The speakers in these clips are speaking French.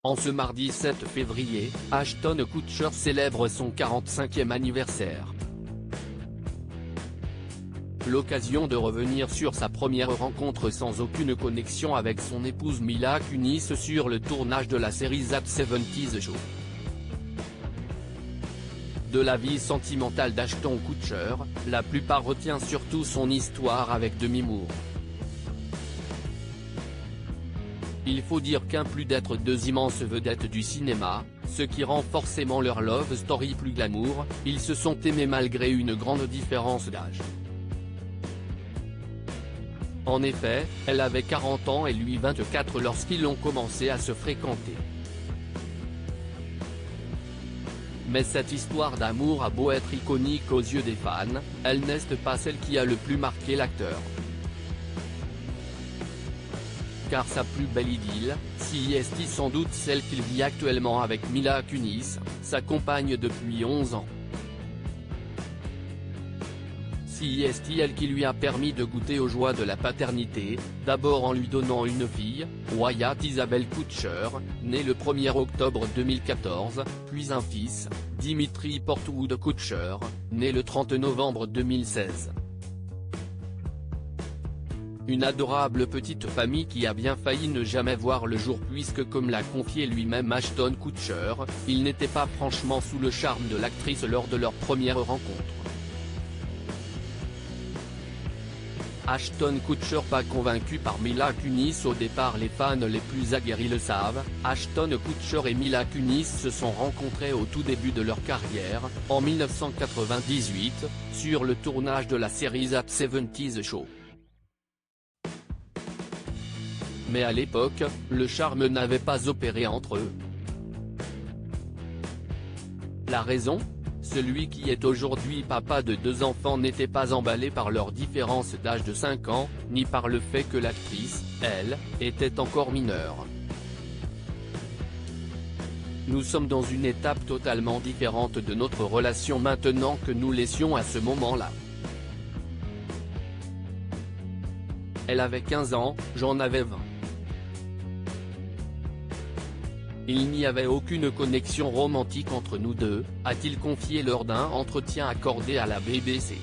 En ce mardi 7 février, Ashton Kutcher célèbre son 45e anniversaire. L'occasion de revenir sur sa première rencontre sans aucune connexion avec son épouse Mila Kunis sur le tournage de la série That 70's Show. De la vie sentimentale d'Ashton Kutcher, la plupart retient surtout son histoire avec Demi Moore. Il faut dire qu'un plus d'être deux immenses vedettes du cinéma, ce qui rend forcément leur love story plus glamour, ils se sont aimés malgré une grande différence d'âge. En effet, elle avait 40 ans et lui 24 lorsqu'ils ont commencé à se fréquenter. Mais cette histoire d'amour a beau être iconique aux yeux des fans, elle n'est pas celle qui a le plus marqué l'acteur. Car sa plus belle idylle, si est sans doute celle qu'il vit actuellement avec Mila Kunis, sa compagne depuis 11 ans. Si est elle qui lui a permis de goûter aux joies de la paternité, d'abord en lui donnant une fille, Wyatt Isabelle Kutcher, née le 1er octobre 2014, puis un fils, Dimitri Portwood Kutcher, né le 30 novembre 2016. Une adorable petite famille qui a bien failli ne jamais voir le jour puisque comme l'a confié lui-même Ashton Kutcher, il n'était pas franchement sous le charme de l'actrice lors de leur première rencontre. Ashton Kutcher pas convaincu par Mila Kunis. Au départ les fans les plus aguerris le savent, Ashton Kutcher et Mila Kunis se sont rencontrés au tout début de leur carrière, en 1998, sur le tournage de la série That 70's Show. Mais à l'époque, le charme n'avait pas opéré entre eux. La raison ? Celui qui est aujourd'hui papa de 2 enfants n'était pas emballé par leur différence d'âge de 5 ans, ni par le fait que l'actrice, elle, était encore mineure. Nous sommes dans une étape totalement différente de notre relation maintenant que nous laissions à ce moment-là. Elle avait 15 ans, j'en avais 20. Il n'y avait aucune connexion romantique entre nous deux, a-t-il confié lors d'un entretien accordé à la BBC.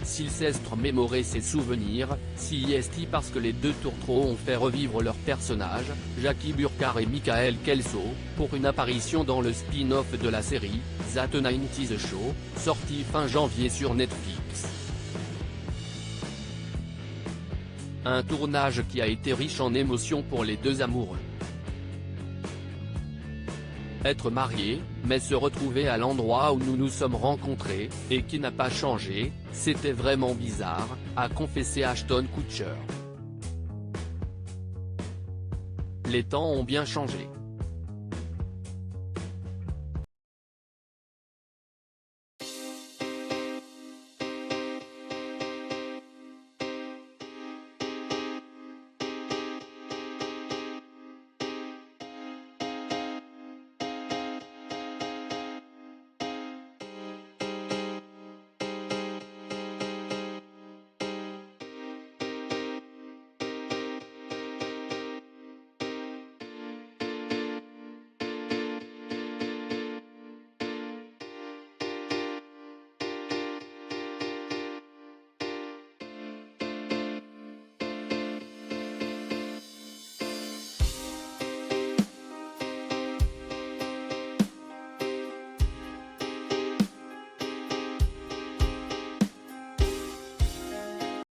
S'il cesse de mémorer ses souvenirs, si est parce que les deux tourtereaux ont fait revivre leurs personnages, Jackie Burkhardt et Michael Kelso, pour une apparition dans le spin-off de la série, That 90's Show, sorti fin janvier sur Netflix. Un tournage qui a été riche en émotions pour les deux amoureux. Être mariés, mais se retrouver à l'endroit où nous nous sommes rencontrés, et qui n'a pas changé, c'était vraiment bizarre, a confessé Ashton Kutcher. Les temps ont bien changé.